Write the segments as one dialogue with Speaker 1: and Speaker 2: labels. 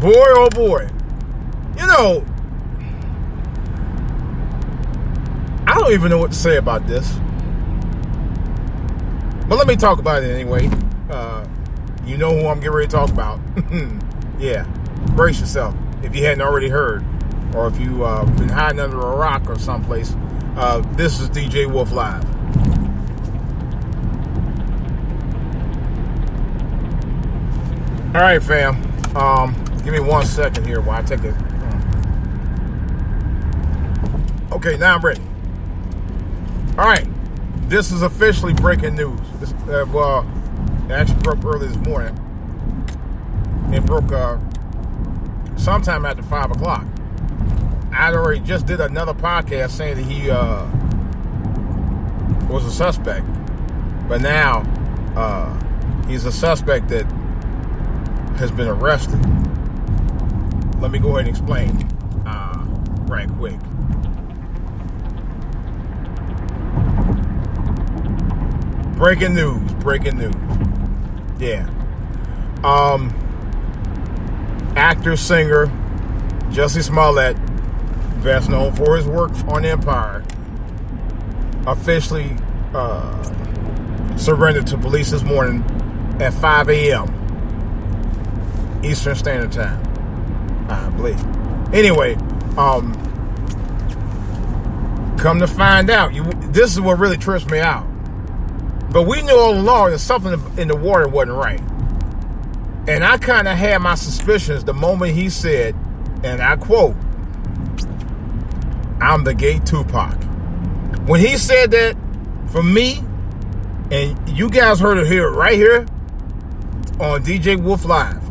Speaker 1: Boy, oh boy. You know, I don't even know what to say about this. But let me talk about it anyway. You know who I'm getting ready to talk about. Yeah. Brace yourself if you hadn't already heard. Or if you've been hiding under a rock or someplace. This is DJ Wolf Live. All right, fam. Give me 1 second here while I take it. Okay, now I'm ready. All right. This is officially breaking news. This, it actually broke early this morning. It broke sometime after 5 o'clock. I already just did another podcast saying that he was a suspect. But now he's a suspect that has been arrested. Let me go ahead and explain right quick. Breaking news. Yeah. Actor, singer, Jussie Smollett, best known for his work on Empire, officially surrendered to police this morning at 5 a.m. Eastern Standard Time, I believe. Anyway, come to find out, this is what really trips me out. But we knew all along that something in the water wasn't right. And I kind of had my suspicions the moment he said, and I quote, "I'm the gay Tupac." When he said that, for me, and you guys heard it here, right here, on DJ Wolf Live,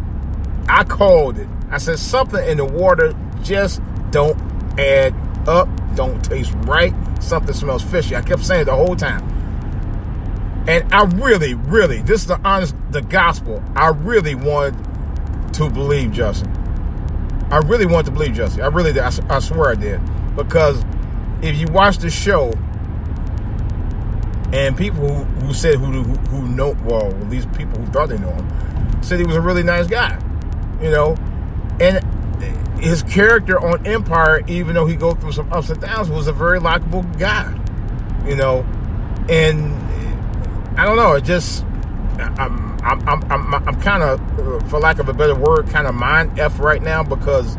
Speaker 1: I called it. I said something in the water just don't add up, don't taste right, something smells fishy. I kept saying it the whole time. And I really, this is the gospel. I really wanted to believe Jussie. I really wanted to believe Jussie. I really did. I swear I did. Because if you watch the show, and people who said who know, well, at least people who thought they know him, said he was a really nice guy. You know, and his character on Empire, even though he go through some ups and downs, was a very likable guy. You know, and I don't know. It just I'm kind of, for lack of a better word, kind of mind F right now because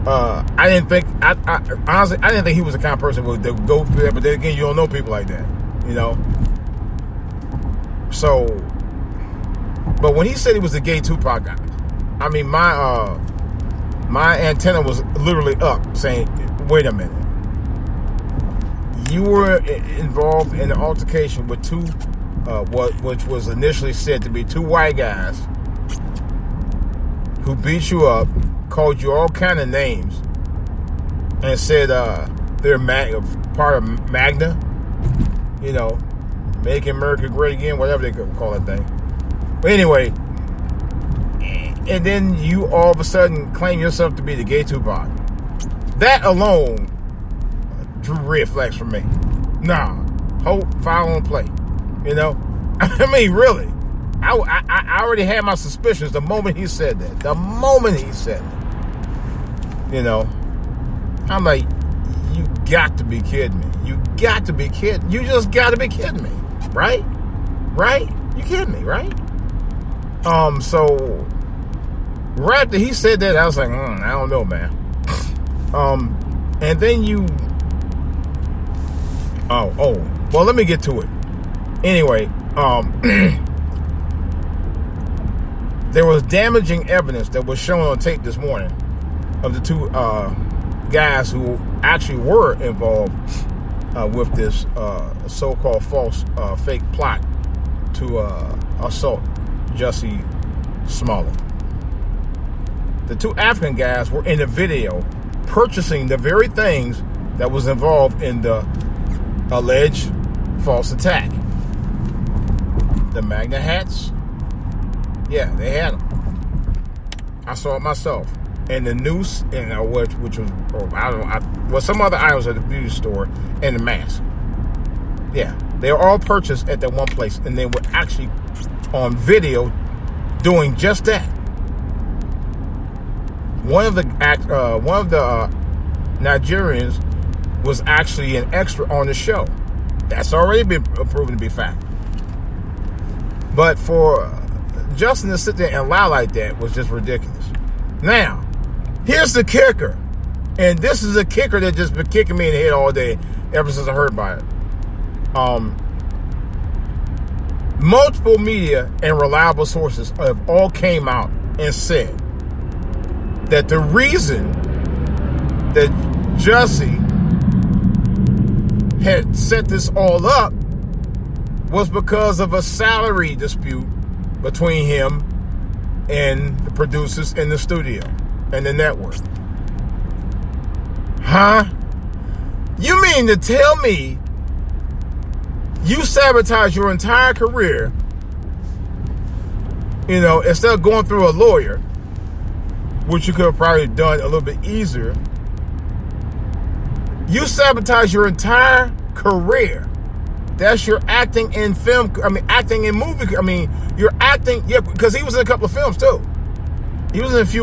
Speaker 1: I didn't think honestly I didn't think he was the kind of person who would go through that. But then again, you don't know people like that, you know. So, but when he said he was the gay Tupac guy, I mean my antenna was literally up, saying, "Wait a minute, you were involved in an altercation with two." Which was initially said to be two white guys who beat you up, called you all kind of names, and said they're part of MAGNA, you know, Making America Great Again, whatever they call that thing. But anyway, and then you all of a sudden claim yourself to be the gay Tupac. That alone drew red flags from me. Nah, hold, file on play. You know, I mean, really, I already had my suspicions the moment he said that. The moment he said it, you know, I'm like, you got to be kidding me. You got to be kidding. You just got to be kidding me, right? Right? You kidding me, right? So right after he said that, I was like, I don't know, man. And then you, well, let me get to it. Anyway, there was damaging evidence that was shown on tape this morning of the two guys who actually were involved with this so-called false fake plot to assault Jussie Smollett. The two African guys were in the video purchasing the very things that was involved in the alleged false attack. The MAGNA hats, yeah, they had them. I saw it myself. And the noose, and which was, some other items at the beauty store, and the mask. Yeah, they were all purchased at that one place, and they were actually on video doing just that. One of the Nigerians was actually an extra on the show. That's already been proven to be fact. But for Justin to sit there and lie like that was just ridiculous. Now, here's the kicker. And this is a kicker that just been kicking me in the head all day ever since I heard about it. Multiple media and reliable sources have all came out and said that the reason that Jussie had set this all up was because of a salary dispute between him and the producers in the studio and the network. Huh? You mean to tell me you sabotage your entire career, instead of going through a lawyer, which you could have probably done a little bit easier? You sabotage your entire career. That's your acting in film, acting in movie. You're acting, because he was in a couple of films too. He was in a few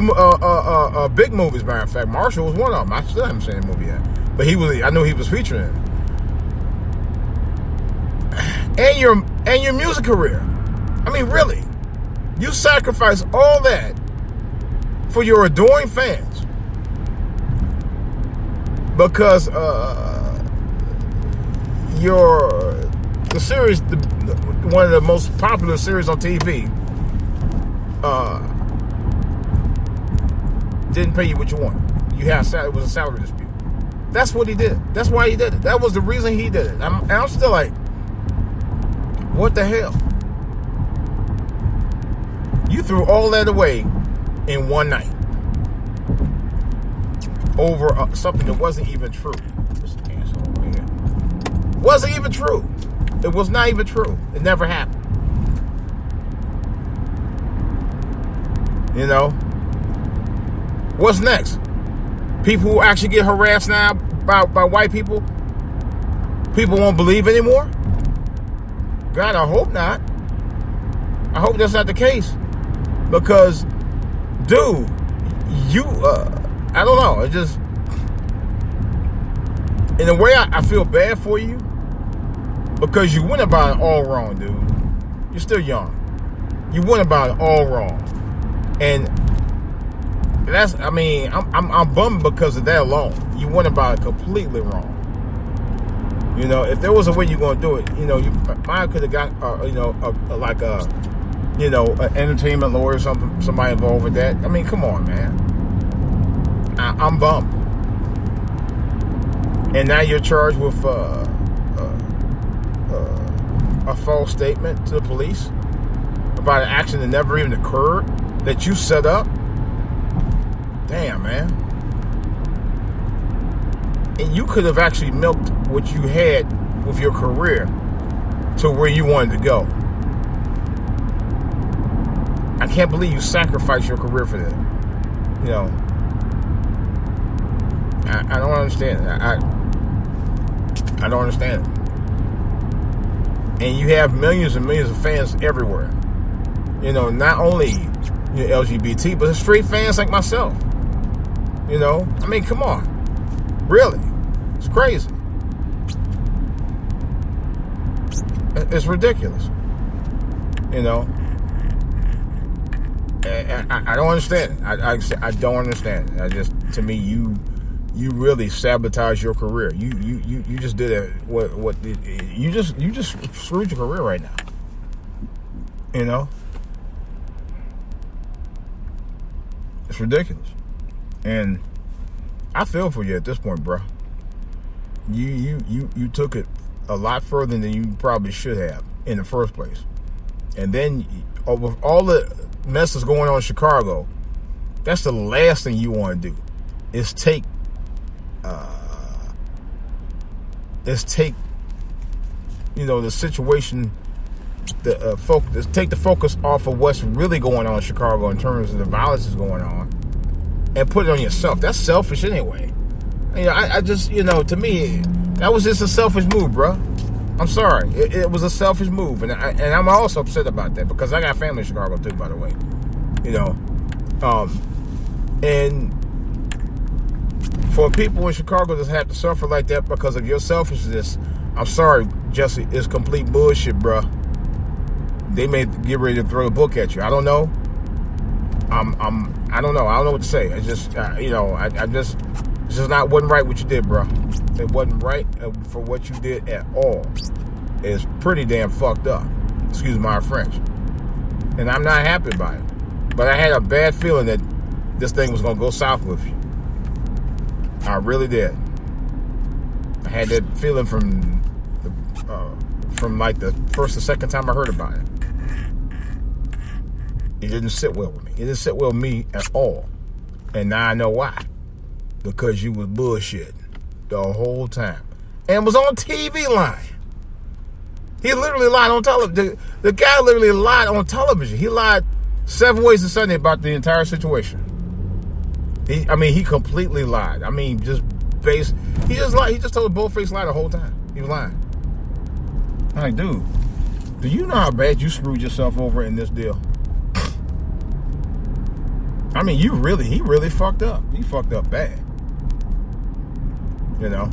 Speaker 1: big movies, matter of fact. Marshall was one of them. I still haven't seen the movie yet. But I know he was featured in it. And your music career. Really. You sacrifice all that for your adoring fans. Because the series, one of the most popular series on TV, didn't pay you what you wanted. It was a salary dispute. That's what he did. That's why he did it. That was the reason he did it. I'm still like, what the hell? You threw all that away in one night over something that wasn't even true. Wasn't even true. It was not even true. It never happened. What's next? People who actually get harassed now by white people? People won't believe anymore? God, I hope not. I hope that's not the case. Because, dude, I don't know. It just, in a way, I feel bad for you. Because you went about it all wrong, dude. You're still young. You went about it all wrong. And I'm bummed because of that alone. You went about it completely wrong. If there was a way you're going to do it, you might could have got, an entertainment lawyer or something, somebody involved with that. Come on, man. I'm bummed. And now you're charged with a false statement to the police about an action that never even occurred, that you set up. Damn, man. And you could have actually milked what you had with your career to where you wanted to go. I can't believe you sacrificed your career for that. I don't understand it. I don't understand it. And you have millions and millions of fans everywhere. Not only LGBT, but straight fans like myself. Come on. Really. It's crazy. It's ridiculous. I don't understand it. I don't understand it. To me, you really sabotage your career. You just did it. You just screwed your career right now. It's ridiculous. And I feel for you at this point, bro. You took it a lot further than you probably should have in the first place. And then with all the messes going on in Chicago, that's the last thing you want to do is take the situation, take the focus off of what's really going on in Chicago in terms of the violence that's going on and put it on yourself. That's selfish anyway. I just, to me, that was just a selfish move, bro. I'm sorry. It was a selfish move. And I'm also upset about that because I got family in Chicago too, by the way. And for people in Chicago that have to suffer like that because of your selfishness, I'm sorry, Jussie, it's complete bullshit, bro. They may get ready to throw the book at you. I don't know. I don't know. I don't know what to say. It's just, it's just wasn't right what you did, bro. It wasn't right for what you did at all. It's pretty damn fucked up. Excuse my French. And I'm not happy about it. But I had a bad feeling that this thing was going to go south with you. I really did. I had that feeling from like the first or second time I heard about it. It didn't sit well with me. It didn't sit well with me at all. And now I know why. Because you was bullshitting the whole time. And was on TV lying. He literally lied on television. The guy literally lied on television. He lied 7 ways to Sunday about the entire situation. He completely lied. He just lied. He just told a bull-faced lie the whole time. He was lying. I'm like, dude, do you know how bad you screwed yourself over in this deal? He really fucked up. He fucked up bad. You know?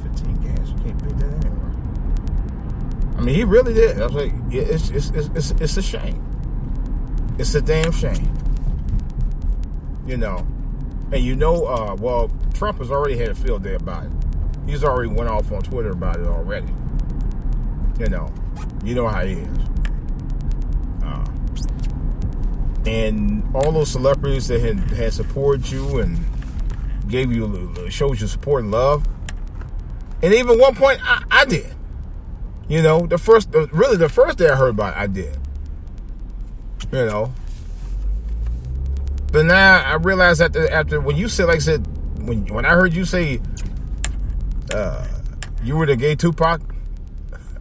Speaker 1: 15 gas, you can't beat that anywhere. He really did. I was like, it's a shame. It's a damn shame. You know? And Trump has already had a field day about it. He's already went off on Twitter about it already. You know how he is. And all those celebrities that had supported you and showed you support and love. And even one point, I did. The first day I heard about it, I did. But now I realized after when you said, like I said, when I heard you say you were the gay Tupac,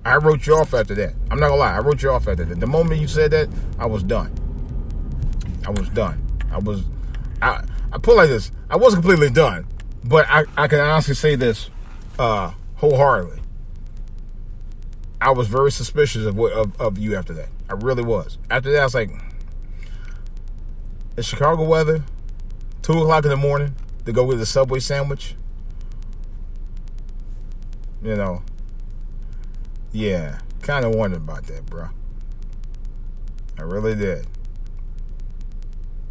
Speaker 1: I wrote you off after that. I'm not gonna lie, I wrote you off after that. The moment you said that, I was done. I put it like this. I wasn't completely done, but I can honestly say this wholeheartedly. I was very suspicious of you after that. I really was. After that, I was like, it's Chicago weather, 2 o'clock in the morning, to go get a Subway sandwich. Yeah, kind of wondered about that, bro. I really did.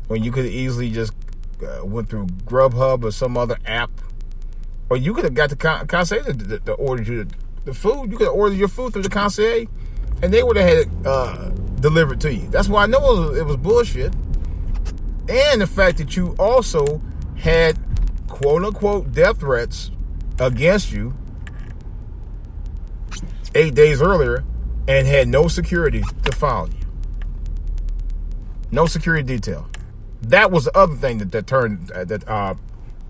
Speaker 1: When you could have easily just went through Grubhub or some other app, or you could have got the concierge to order you the food. You could have ordered your food through the concierge, and they would have had it delivered to you. That's why I know it was bullshit. And the fact that you also had quote-unquote death threats against you 8 days earlier and had no security to follow you. No security detail. That was the other thing that turned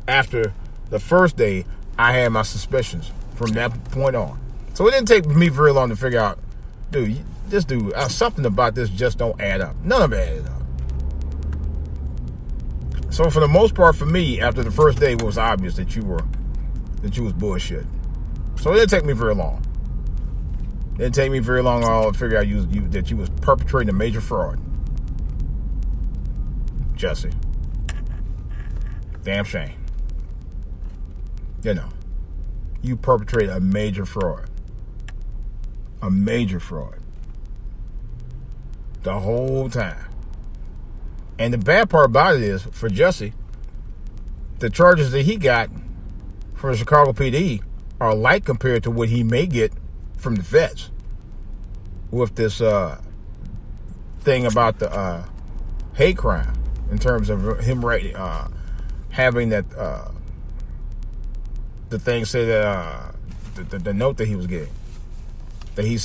Speaker 1: after the first day, I had my suspicions from that point on. So it didn't take me very long to figure out, dude, something about this just don't add up. None of it added up. So for the most part, for me, after the first day, it was obvious that you was bullshit. So it didn't take me very long. It didn't take me very long at all to figure out that you was perpetrating a major fraud. Jussie. Damn shame. You perpetrated a major fraud. A major fraud. The whole time. And the bad part about it is, for Jussie, the charges that he got from the Chicago PD are light compared to what he may get from the feds with this thing about the hate crime. In terms of him having that, the thing say that the note that he was getting, that he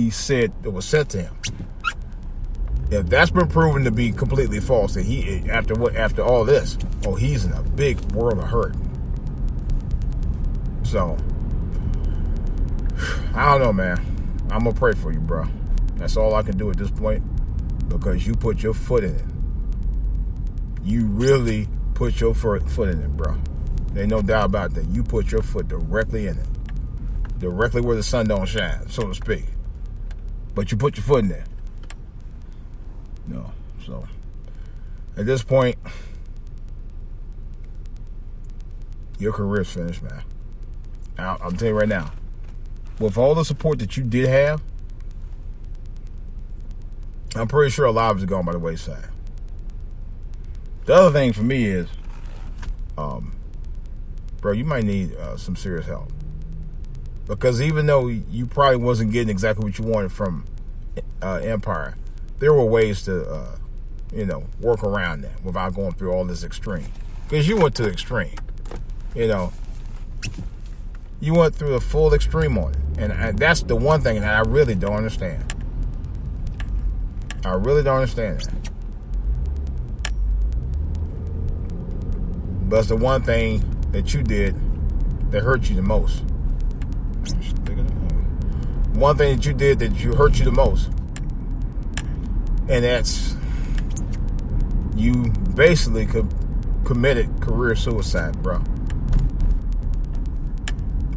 Speaker 1: said it was sent to him. If that's been proven to be completely false, that he after all this, he's in a big world of hurt. So I don't know, man. I'm gonna pray for you, bro. That's all I can do at this point, because you put your foot in it. You really put your foot in it, bro. There's no doubt about that. You put your foot directly in it. Directly where the sun don't shine, so to speak. But you put your foot in there. So At this point, your career's finished, man. I'll tell you right now. With all the support that you did have, I'm pretty sure a lot of it's gone by the wayside. The other thing for me is, bro, you might need some serious help. Because even though you probably wasn't getting exactly what you wanted from Empire, there were ways to, work around that without going through all this extreme. Because you went to the extreme, You went through the full extreme on it. And that's the one thing that I really don't understand. I really don't understand that. But it's the one thing that you did that hurt you the most. One thing that you did that hurt you the most. And that's you basically committed career suicide, bro.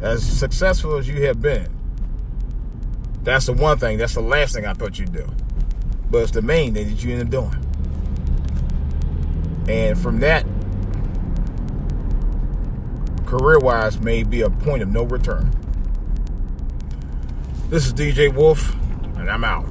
Speaker 1: As successful as you have been, that's the one thing, that's the last thing I thought you'd do. But it's the main thing that you end up doing. And from that, career-wise, may be a point of no return. This is DJ Wolf, and I'm out.